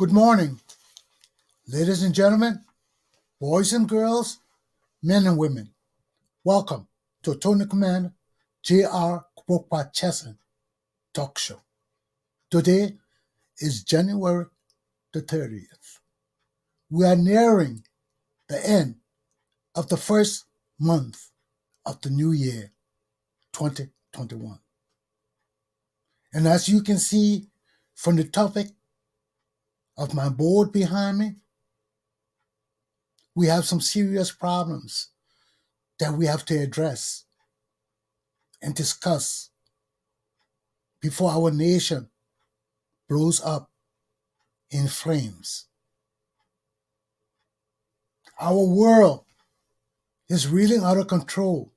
Good morning, ladies and gentlemen, boys and girls, men and women. Welcome to Tony Commander Galpohkpa Chesson talk show. Today is January the 30th. We are nearing the end of the first month of the new year, 2021. And as you can see from the topic of my board behind me, we have some serious problems that we have to address and discuss before our nation blows up in flames. Our world is reeling out of control.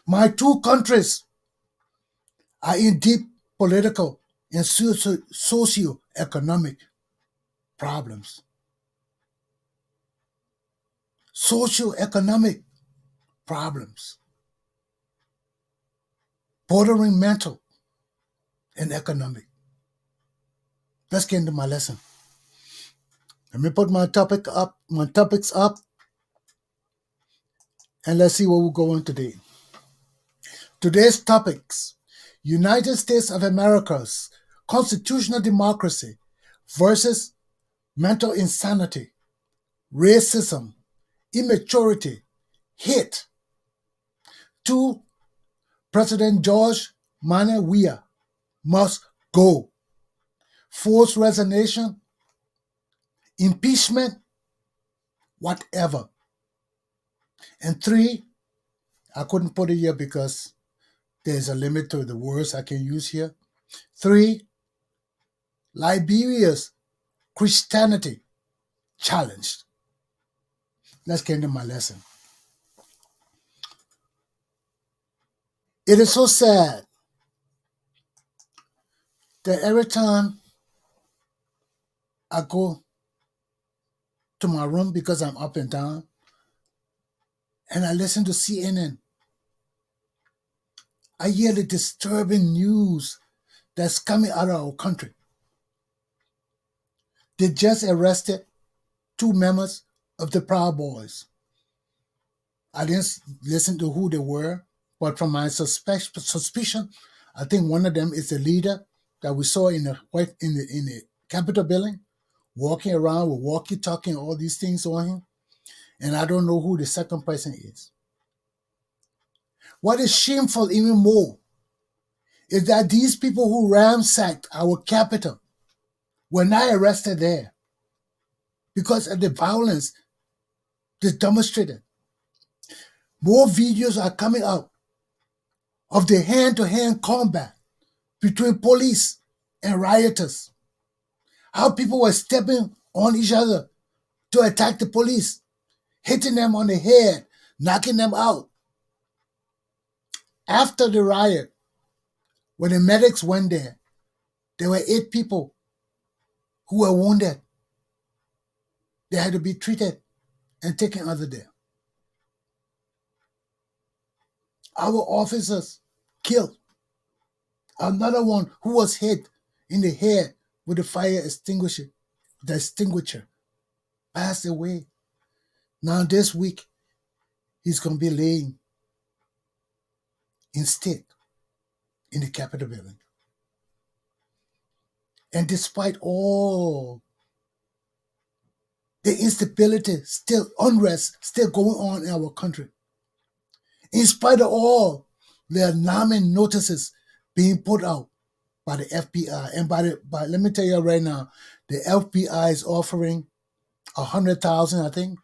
My two countries are in deep political and socio-economic problems. Socio-economic problems bordering mental and economic. Let's get into my lesson. Let me put my topics up, and let's see where we're going today. Today's topics: United States of America's constitutional democracy versus mental insanity, racism, immaturity, hate. 2. President George Manneh Weah must go. Forced resignation, impeachment, whatever. And 3, I couldn't put it here because there's a limit to the words I can use here. 3, Liberia's Christianity challenged. Let's get into my lesson. It is so sad that every time I go to my room because I'm up and down and I listen to CNN, I hear the disturbing news that's coming out of our country. They just arrested 2 members of the Proud Boys. I didn't listen to who they were, but from my suspicion, I think one of them is the leader that we saw in the Capitol building, walking around with walkie-talkie and all these things on him. And I don't know who the second person is. What is shameful even more is that these people who ransacked our Capitol were not arrested there because of the violence they demonstrated. More videos are coming out of the hand-to-hand combat between police and rioters. How people were stepping on each other to attack the police, hitting them on the head, knocking them out. After the riot, when the medics went there were 8 people who were wounded. They had to be treated and taken out of there. Our officers killed. Another one who was hit in the head with the fire extinguisher, passed away. Now this week, he's going to be laying in state in the Capitol building. And despite all the instability, unrest still going on in our country, in spite of all the alarming notices being put out by the FBI, and let me tell you right now, the FBI is offering $100,000, I think,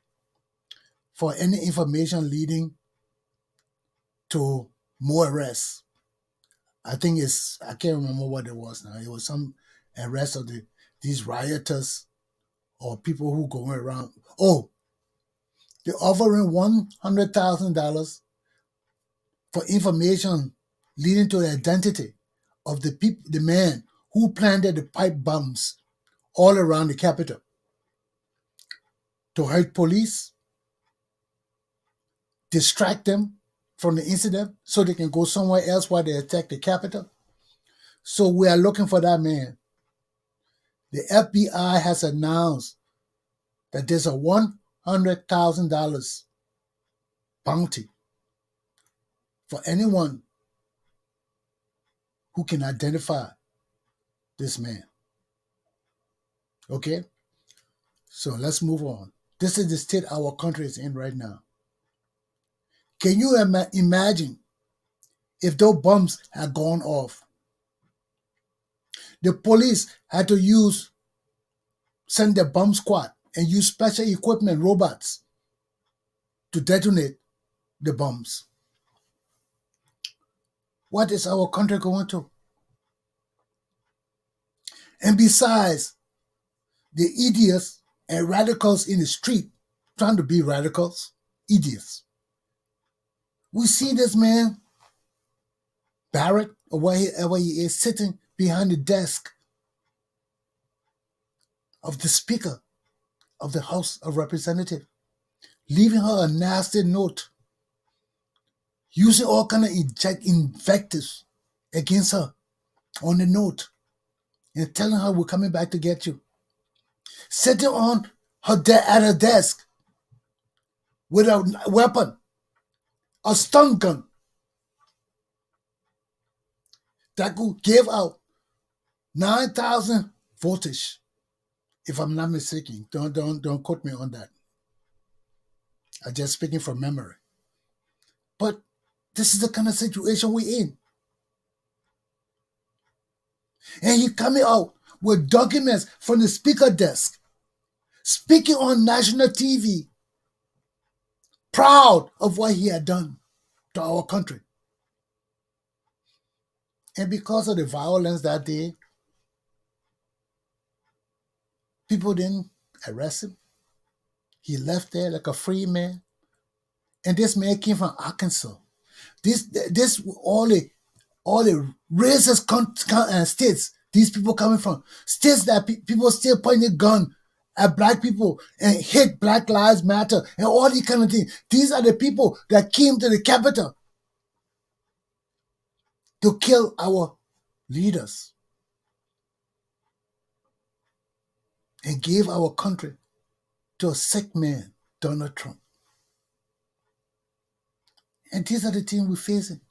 for any information leading to more arrests. I can't remember what it was now. It was some arrest of these rioters or people who going around. Oh, they're offering $100,000 for information leading to the identity of the man who planted the pipe bombs all around the Capitol to hurt police, distract them from the incident so they can go somewhere else while they attack the Capitol. So we are looking for that man The FBI has announced that there's a $100,000 bounty for anyone who can identify this man. Okay? So let's move on. This is the state our country is in right now. Can you imagine if those bombs had gone off? The police had to send their bomb squad and use special equipment, robots, to detonate the bombs. What is our country going to? And besides, the idiots and radicals in the street trying to be radicals, idiots. We see this man, Barrett, or wherever he is, sitting behind the desk of the Speaker of the House of Representatives, leaving her a nasty note, using all kind of invectives against her on the note, and telling her we're coming back to get you. Sitting on at her desk with a weapon, a stun gun that could give out 9,000 voltage, if I'm not mistaken. Don't quote me on that. I'm just speaking from memory. But this is the kind of situation we're in. And he coming out with documents from the speaker desk, speaking on national TV, proud of what he had done to our country. And because of the violence that day, people didn't arrest him. He left there like a free man. And this man came from Arkansas. This all the racist states. These people coming from states that people still pointing a gun at black people and hate Black Lives Matter and all these kind of things. These are the people that came to the capital to kill our leaders and gave our country to a sick man, Donald Trump. And these are the things we're facing.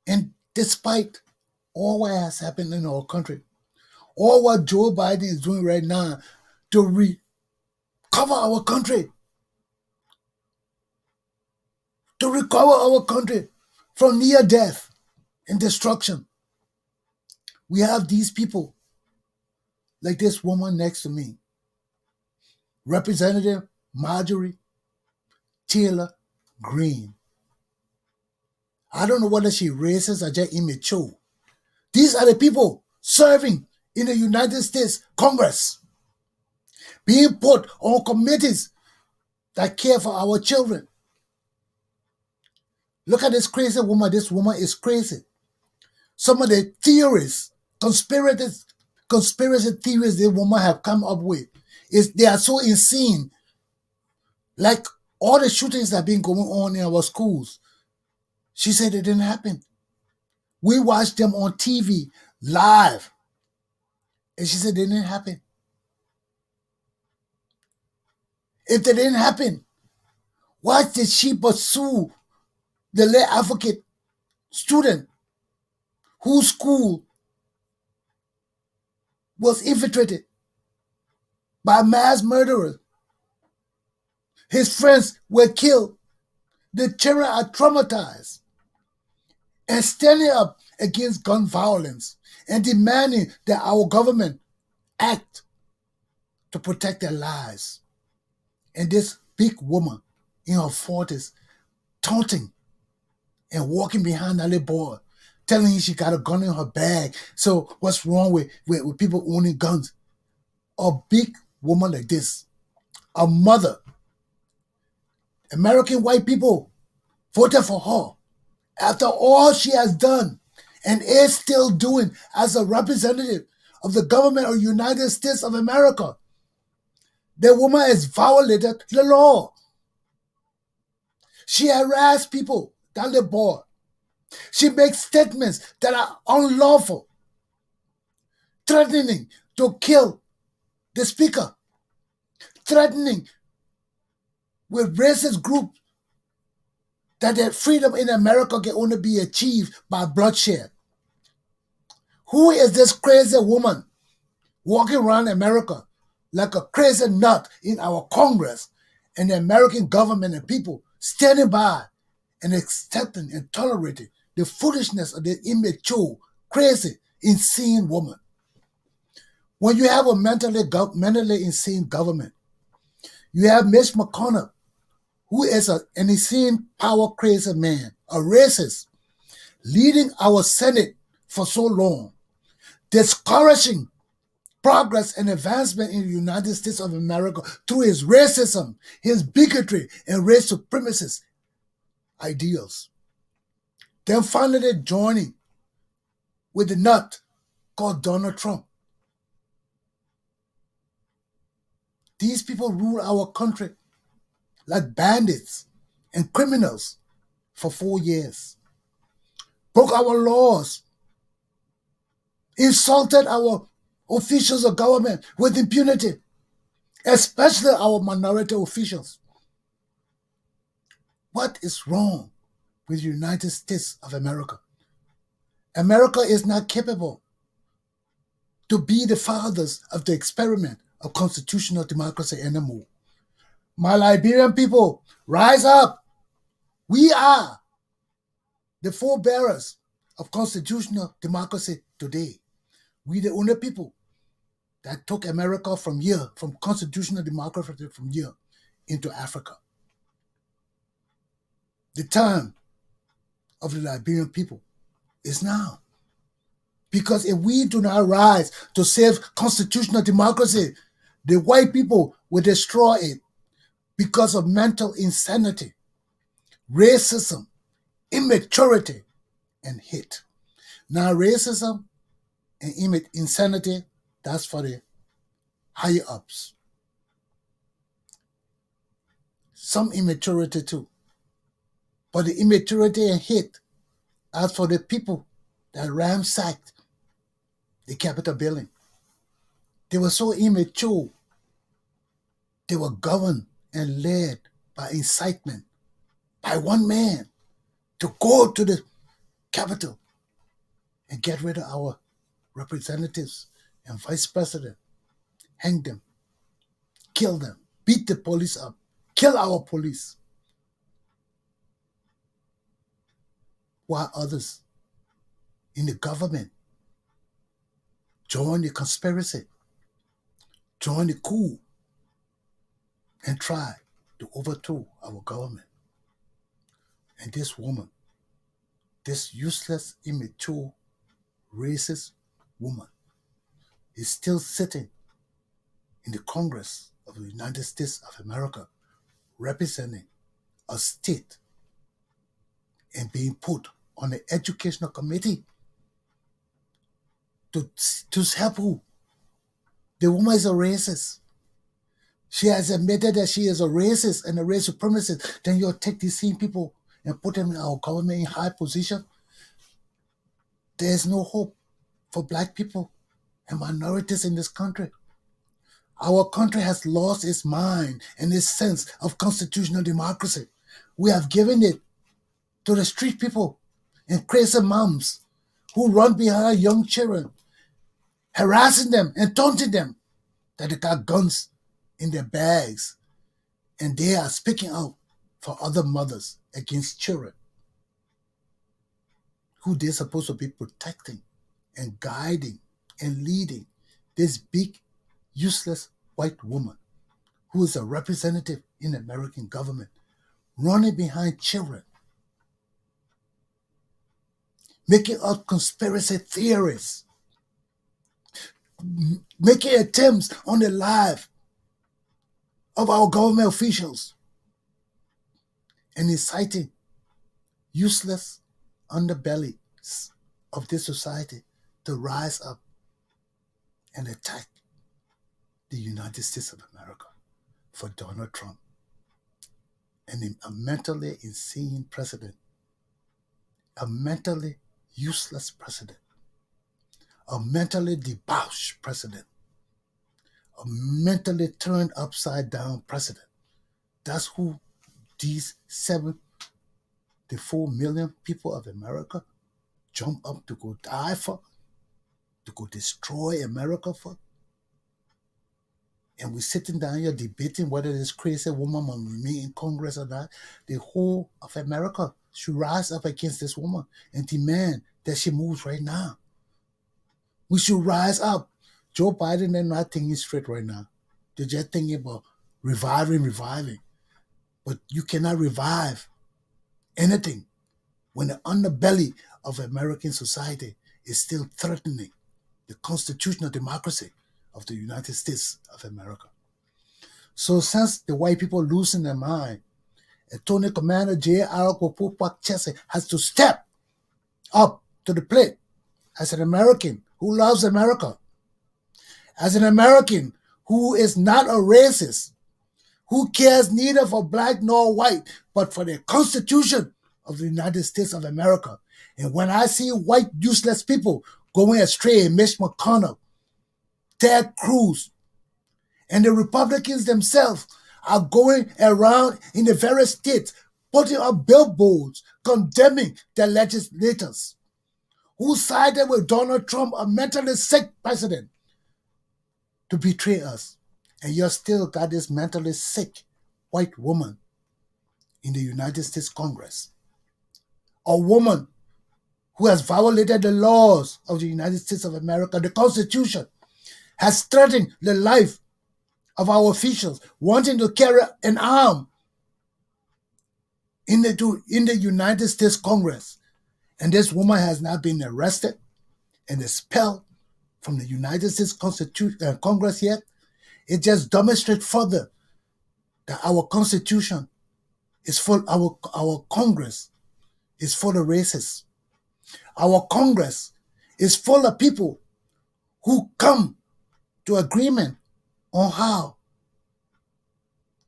And despite all what has happened in our country, all what Joe Biden is doing right now to recover our country, from near death and destruction, we have these people like this woman next to me, Representative Marjorie Taylor Greene. I don't know whether she racist or just immature. These are the people serving in the United States Congress, being put on committees that care for our children. Look at this crazy woman. This woman is crazy. Some of the theories, conspiracy theories this woman have come up with, they are so insane. Like all the shootings that have been going on in our schools. She said it didn't happen. We watched them on TV live. And she said they didn't happen. If they didn't happen, why did she pursue the late advocate student whose school was infiltrated by mass murderers? His friends were killed. The children are traumatized. And standing up against gun violence and demanding that our government act to protect their lives. And this big woman in her 40s taunting and walking behind that little boy, telling him she got a gun in her bag. So what's wrong with people owning guns? A big woman like this, a mother, American white people voted for her after all she has done and is still doing as a representative of the government of the United States of America. The woman has violated the law. She harassed people down the board. She makes statements that are unlawful, threatening to kill the speaker, threatening with racist groups that their freedom in America can only be achieved by bloodshed. Who is this crazy woman walking around America like a crazy nut in our Congress and the American government and people standing by and accepting and tolerating the foolishness of this immature, crazy, insane woman? When you have a mentally insane government, you have Mitch McConnell, who is an insane, power-crazy man, a racist, leading our Senate for so long, discouraging progress and advancement in the United States of America through his racism, his bigotry, and race supremacist ideals. Then finally joining with the nut called Donald Trump. These people rule our country like bandits and criminals for 4 years, broke our laws, insulted our officials of government with impunity, especially our minority officials. What is wrong with the United States of America? America is not capable to be the fathers of the experiment of constitutional democracy anymore. My Liberian people, rise up. We are the forebearers of constitutional democracy today. We the only people that took America from here, from constitutional democracy from here into Africa. The time of the Liberian people is now. Because if we do not rise to save constitutional democracy, the white people will destroy it because of mental insanity, racism, immaturity, and hate. Now, racism and insanity, that's for the higher ups. Some immaturity too. But the immaturity and hate, as for the people that ransacked the Capitol building, they were so immature. They were governed and led by incitement by one man to go to the Capitol and get rid of our representatives and vice president, hang them, kill them, beat the police up, kill our police, while others in the government join the conspiracy, join the coup, and try to overthrow our government. And this woman, this useless, immature, racist woman, is still sitting in the Congress of the United States of America, representing a state and being put on the educational committee to help who? The woman is a racist. She has admitted that she is a racist and a race supremacist. Then you'll take these same people and put them in our government in high position. There's no hope for black people and minorities in this country. Our country has lost its mind and its sense of constitutional democracy. We have given it to the street people and crazy moms who run behind young children, harassing them and taunting them that they got guns in their bags and they are speaking out for other mothers against children who they're supposed to be protecting and guiding and leading. This big, useless white woman who is a representative in the American government, running behind children, making up conspiracy theories, making attempts on the life of our government officials, and inciting useless underbellies of this society to rise up and attack the United States of America for Donald Trump, and a mentally insane president, a mentally useless president, a mentally debauched president, a mentally turned upside down president. That's who these 74 million people of America jump up to go die for, to go destroy America for. And we're sitting down here debating whether this crazy woman will remain in Congress or not. The whole of America should rise up against this woman and demand that she moves right now. We should rise up. Joe Biden, they're not thinking straight right now. They're just thinking about reviving. But you cannot revive anything when the underbelly of American society is still threatening the constitutional democracy of the United States of America. So since the white people losing their mind, Attorney Commander Galpohkpa Chesson has to step up to the plate as an American who loves America, as an American who is not a racist, who cares neither for black nor white, but for the Constitution of the United States of America. And when I see white useless people going astray, Mitch McConnell, Ted Cruz, and the Republicans themselves are going around in the various states, putting up billboards condemning their legislators who sided with Donald Trump, a mentally sick president, to betray us. And you still got this mentally sick white woman in the United States Congress. A woman who has violated the laws of the United States of America, the Constitution, has threatened the life of our officials, wanting to carry an arm in the United States Congress. And this woman has not been arrested and expelled from the United States Congress yet. It just demonstrates further that our Constitution is full, our Congress is full of racists. Our Congress is full of people who come to agreement on how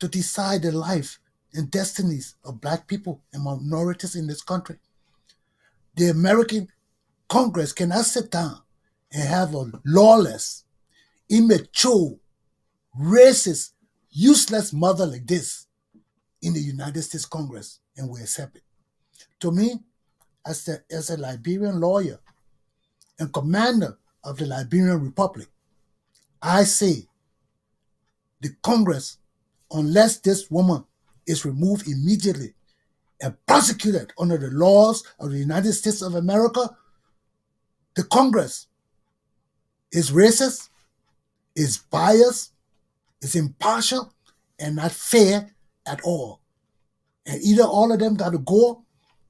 to decide the life and destinies of black people and minorities in this country. The American Congress cannot sit down and have a lawless, immature, racist, useless mother like this in the United States Congress, and we accept it. To me, as a Liberian lawyer and commander of the Liberian Republic, I say the Congress, unless this woman is removed immediately and prosecuted under the laws of the United States of America, the Congress is racist, is biased, is impartial, and not fair at all. And either all of them got to go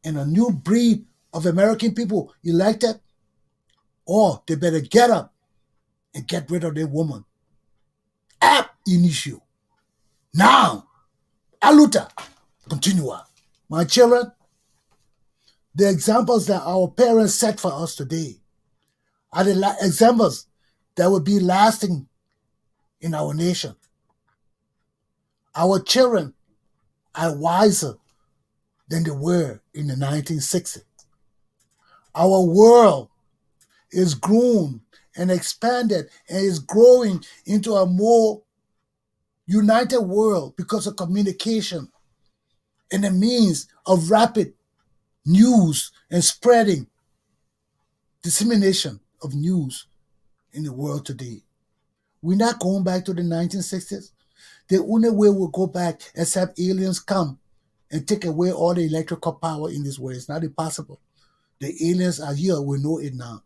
and a new breed of American people elected, or they better get up and get rid of their woman. Ab initio. Now, aluta, continua. My children, the examples that our parents set for us today are the examples that will be lasting in our nation. Our children are wiser than they were in the 1960s. Our world is grown and expanded and is growing into a more united world because of communication and the means of rapid news and spreading, dissemination of news in the world today. We're not going back to the 1960s. The only way we'll go back except aliens come and take away all the electrical power in this world. It's not impossible. The aliens are here. We know it now.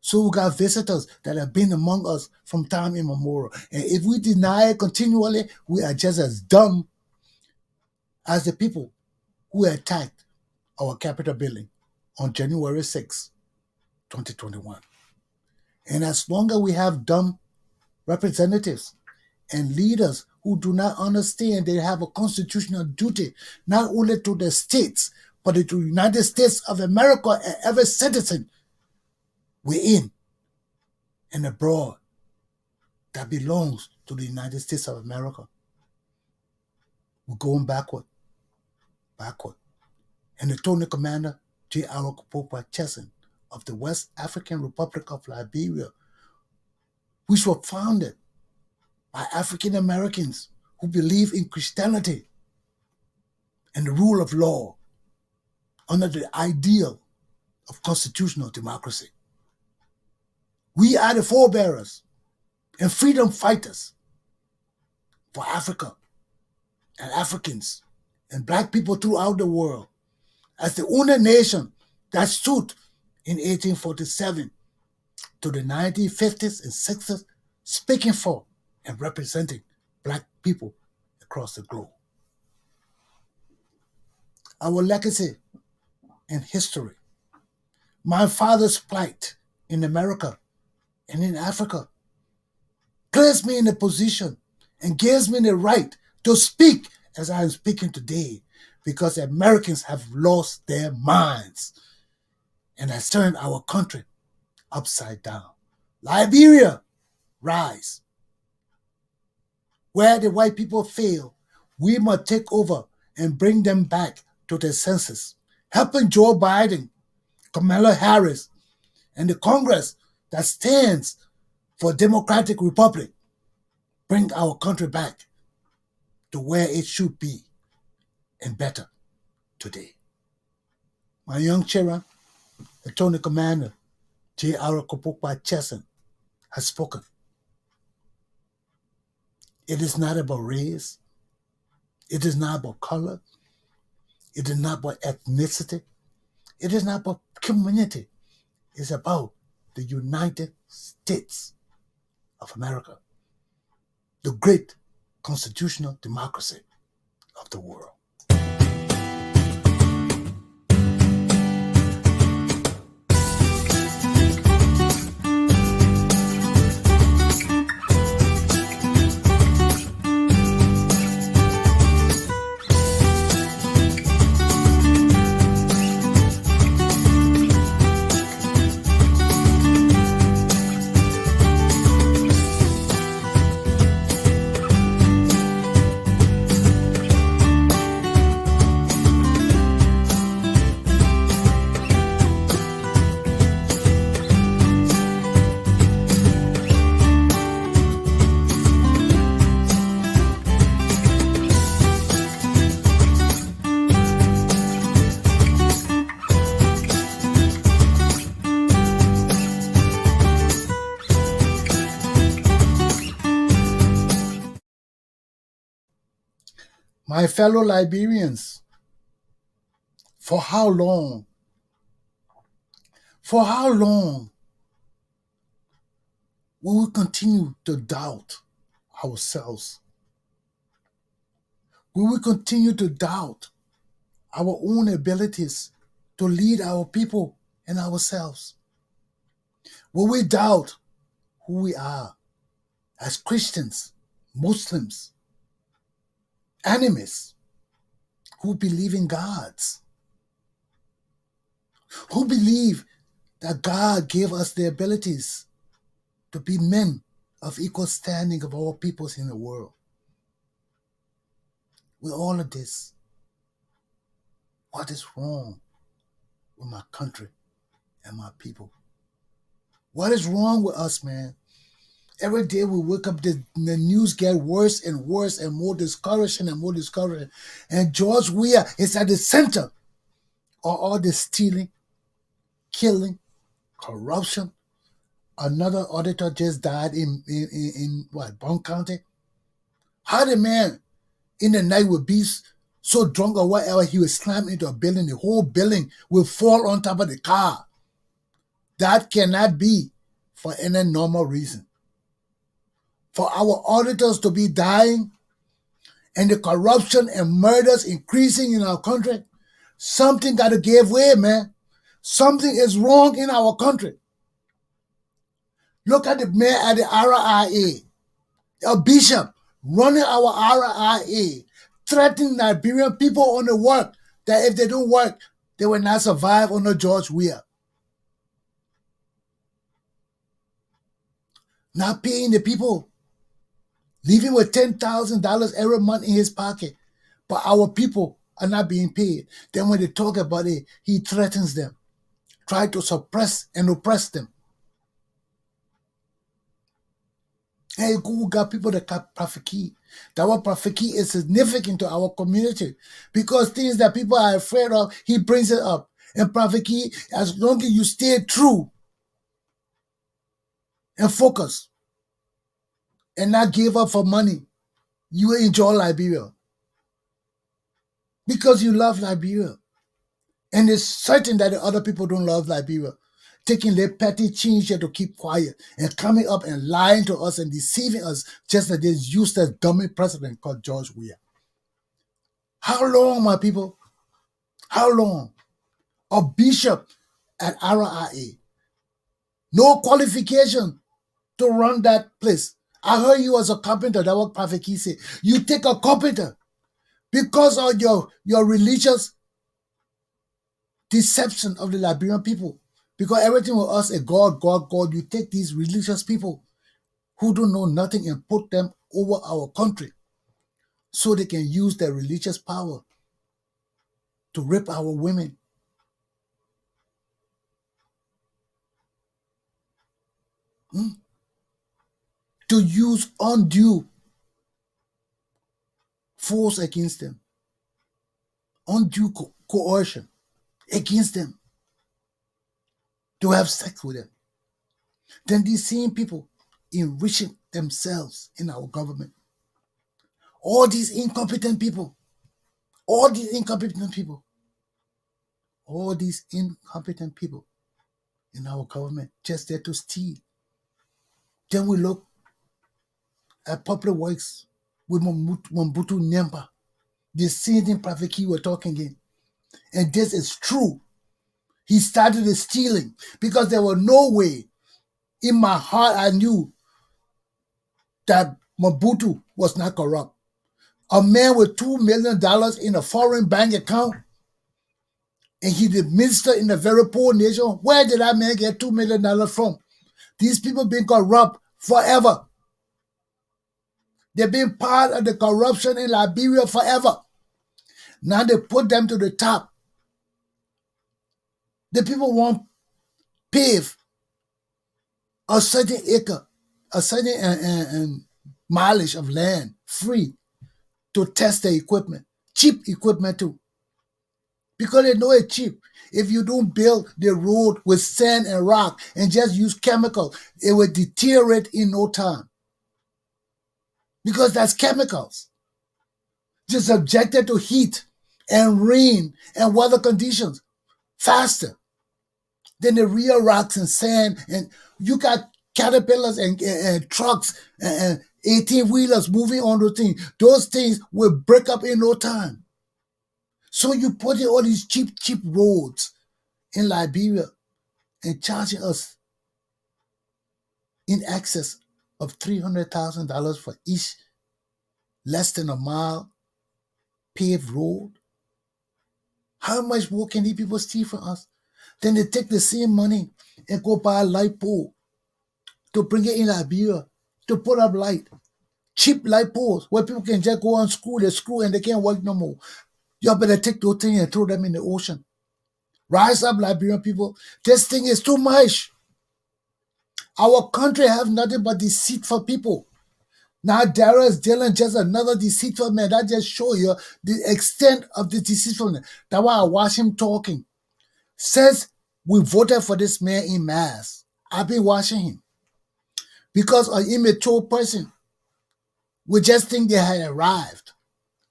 So we got visitors that have been among us from time immemorial. And if we deny it continually, we are just as dumb as the people who attacked our Capitol building on January 6, 2021. And as long as we have dumb representatives and leaders who do not understand they have a constitutional duty, not only to the states, but to the United States of America and every citizen within and abroad that belongs to the United States of America. We're going backward. And the Tony Commander Galpohkpa Chesson of the West African Republic of Liberia, which were founded by African Americans who believe in Christianity and the rule of law under the ideal of constitutional democracy. We are the forebearers and freedom fighters for Africa and Africans and black people throughout the world as the only nation that stood in 1847 to the 1950s and 60s, speaking for and representing black people across the globe. Our legacy and history, my father's plight in America and in Africa, places me in a position and gives me the right to speak as I am speaking today, because Americans have lost their minds and has turned our country upside down. Liberia, rise. Where the white people fail, we must take over and bring them back to their senses, helping Joe Biden, Kamala Harris, and the Congress that stands for Democratic Republic bring our country back to where it should be and better today. My young children, Lieutenant Commander Galpohkpa Chesson, has spoken. It is not about race. It is not about color. It is not about ethnicity. It is not about community. It's about the United States of America, the great constitutional democracy of the world. My fellow Liberians, for how long will we continue to doubt ourselves? Will we continue to doubt our own abilities to lead our people and ourselves? Will we doubt who we are as Christians, Muslims, animists who believe in gods, who believe that God gave us the abilities to be men of equal standing of all peoples in the world? With all of this, what is wrong with my country and my people? What is wrong with us, man? Every day we wake up, the news get worse and worse and more discouraging and more discouraging. And George Weah is at the center of all this stealing, killing, corruption. Another auditor just died in Bond County. How the man in the night would be so drunk or whatever, he would slam into a building, the whole building will fall on top of the car. That cannot be for any normal reason. For our auditors to be dying and the corruption and murders increasing in our country, something got to give way, man. Something is wrong in our country. Look at the mayor at the RIA, a bishop running our RIA, threatening Liberian people on the work that if they don't work, they will not survive under George Weah. Not paying the people, leaving with $10,000 every month in his pocket, but our people are not being paid. Then when they talk about it, he threatens them, try to suppress and oppress them. And we got people that got profiki. That what profiki is significant to our community because things that people are afraid of, he brings it up. And profiki, as long as you stay true and focus and not give up for money, you will enjoy Liberia because you love Liberia. And it's certain that the other people don't love Liberia. Taking their petty change here to keep quiet and coming up and lying to us and deceiving us just like this useless dummy president called George Weah. How long, my people? How long? A bishop at RIA. No qualification to run that place. I heard you was a carpenter. That what Prophet Key said. You take a carpenter because of your religious deception of the Liberian people. Because everything with us is God, God, God. You take these religious people who don't know nothing and put them over our country so they can use their religious power to rape our women. To use undue force against them, undue coercion against them, to have sex with them. Then these same people enriching themselves in our government. All these incompetent people, all these incompetent people, all these incompetent people in our government just there to steal. Then we look at public works with Mobutu Nyemba, the same thing Prophet Key were talking in. And this is true. He started the stealing because there was no way in my heart I knew that Mobutu was not corrupt. A man with $2 million in a foreign bank account, and he the minister in a very poor nation. Where did that man get $2 million from? These people been corrupt forever. They've been part of the corruption in Liberia forever. Now they put them to the top. The people want pave a certain acre, a certain mileage of land free to test the equipment. Cheap equipment too. Because they know it's cheap. If you don't build the road with sand and rock and just use chemical, it will deteriorate in no time. Because that's chemicals. Just subjected to heat and rain and weather conditions faster than the real rocks and sand. And you got caterpillars and trucks and 18-wheelers moving on those things. Those things will break up in no time. So you put in all these cheap roads in Liberia and charging us in excess of $300,000 for each less than a mile paved road. How much more can these people steal from us? Then they take the same money and go buy a light pole to bring it in Liberia to put up light. Cheap light poles where people can just go and screw and they can't work no more. You better take those things and throw them in the ocean. Rise up, Liberian people. This thing is too much. Our country have nothing but deceitful people. Now Darius Dillon just another deceitful man. That just show you the extent of the deceitfulness. That's why I watch him talking. Says we voted for this man in mass. I've been watching him. Because an immature person would just think they had arrived.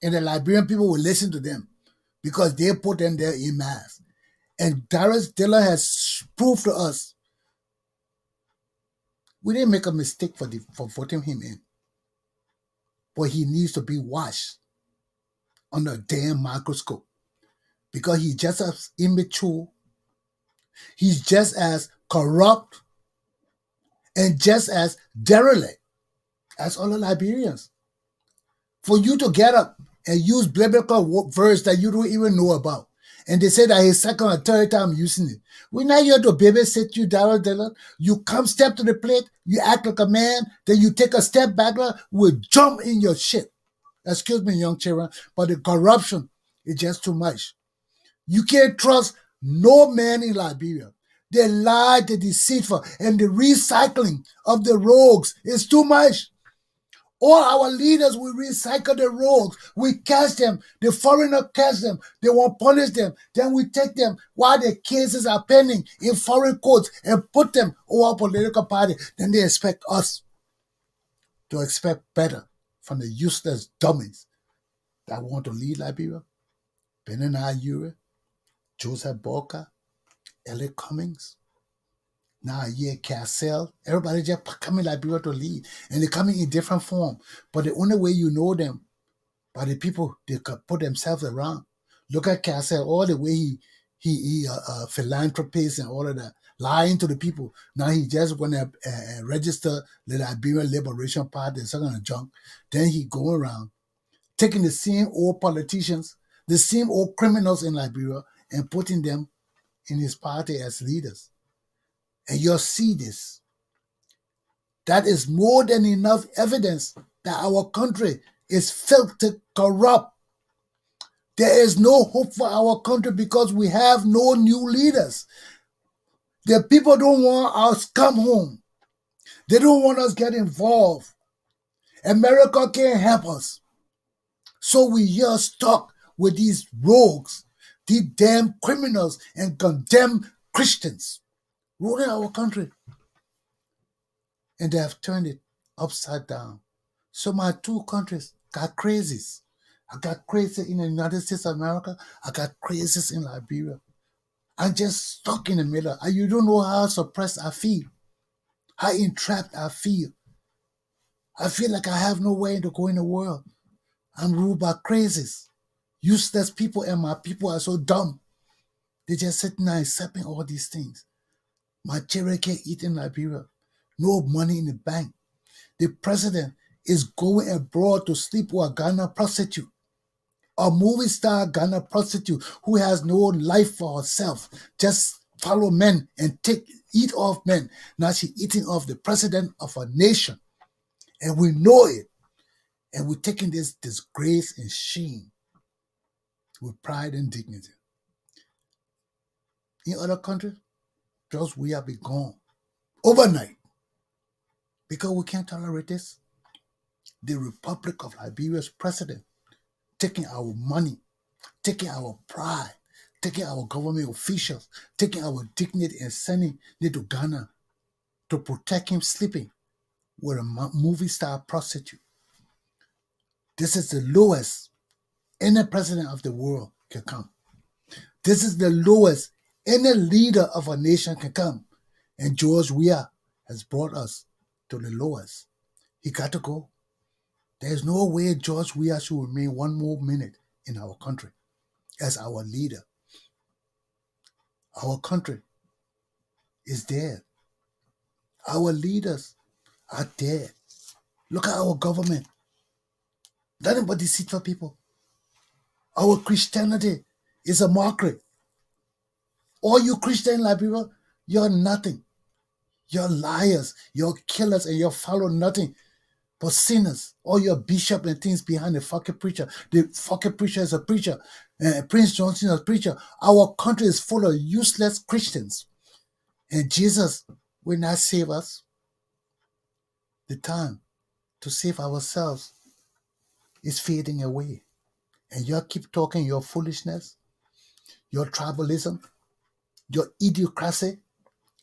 And the Liberian people will listen to them. Because they put them there in mass. And Darius Dillon has proved to us we didn't make a mistake for voting him in. But he needs to be watched under a damn microscope. Because he's just as immature, he's just as corrupt, and just as derelict as all the Liberians. For you to get up and use biblical verse that you don't even know about, and they say that his second or third time using it. We're not here to babysit you, Darrell Dillon. You come step to the plate, you act like a man, then you take a step back, we'll jump in your shit. Excuse me, young children, but the corruption is just too much. You can't trust no man in Liberia. They lie, they're deceitful, and the recycling of the rogues is too much. All our leaders, we recycle the rogues. We catch them. The foreigner catch them. They won't punish them. Then we take them while the cases are pending in foreign courts and put them over our political party. Then they expect us to expect better from the useless dummies that want to lead Liberia. Benani Ure, Joseph Boca, Elliot Cummings, now Cassell. Everybody just coming Liberia to lead. And they're coming in different form. But the only way you know them by the people they could put themselves around. Look at Cassell, all the way he philanthropist and all of that, lying to the people. Now he just want to register the Liberian Liberation Party and some kind of junk. Then he go around taking the same old politicians, the same old criminals in Liberia and putting them in his party as leaders. And you'll see this. That is more than enough evidence that our country is filthy, corrupt. There is no hope for our country because we have no new leaders. The people don't want us come home. They don't want us get involved. America can't help us. So we are stuck with these rogues, these damn criminals and condemned Christians ruling our country. And they have turned it upside down. So my two countries got crazies. I got crazy in the United States of America. I got crazies in Liberia. I'm just stuck in the middle. And you don't know how suppressed I feel, how entrapped I feel. I feel like I have nowhere to go in the world. I'm ruled by crazies, useless people, and my people are so dumb. They just sitting there accepting all these things. My children can't eat in Liberia. No money in the bank. The president is going abroad to sleep with a Ghana prostitute, a movie star Ghana prostitute who has no life for herself, just follow men and eat off men. Now she's eating off the president of a nation. And we know it. And we're taking this disgrace and shame with pride and dignity. In other countries, just we have been gone overnight because we can't tolerate this. The Republic of Liberia's president taking our money, taking our pride, taking our government officials, taking our dignity and sending it to Ghana to protect him sleeping with a movie star prostitute. This is the lowest any president of the world can come. This is the lowest any leader of a nation can come. And George Weah has brought us to the lowest. He got to go. There's no way George Weah should remain one more minute in our country as our leader. Our country is dead. Our leaders are dead. Look at our government. Nothing but deceitful people. Our Christianity is a mockery. All you Christian Liberia, you're nothing. You're liars, you're killers, and you follow nothing but sinners. All your bishop and things behind the fucking preacher. The fucking preacher is a preacher. Prince Johnson is a preacher. Our country is full of useless Christians. And Jesus will not save us. The time to save ourselves is fading away. And you keep talking your foolishness, your tribalism, your idiocracy,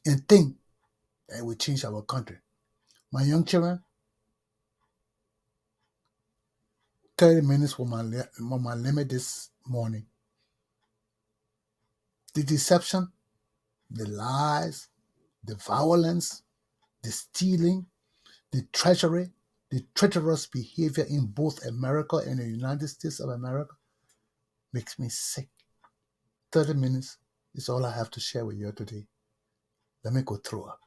and think that it will change our country. My young children, 30 minutes was my limit this morning. The deception, the lies, the violence, the stealing, the treachery, the treacherous behavior in both America and the United States of America makes me sick. 30 minutes is all I have to share with you today. Let me go through up.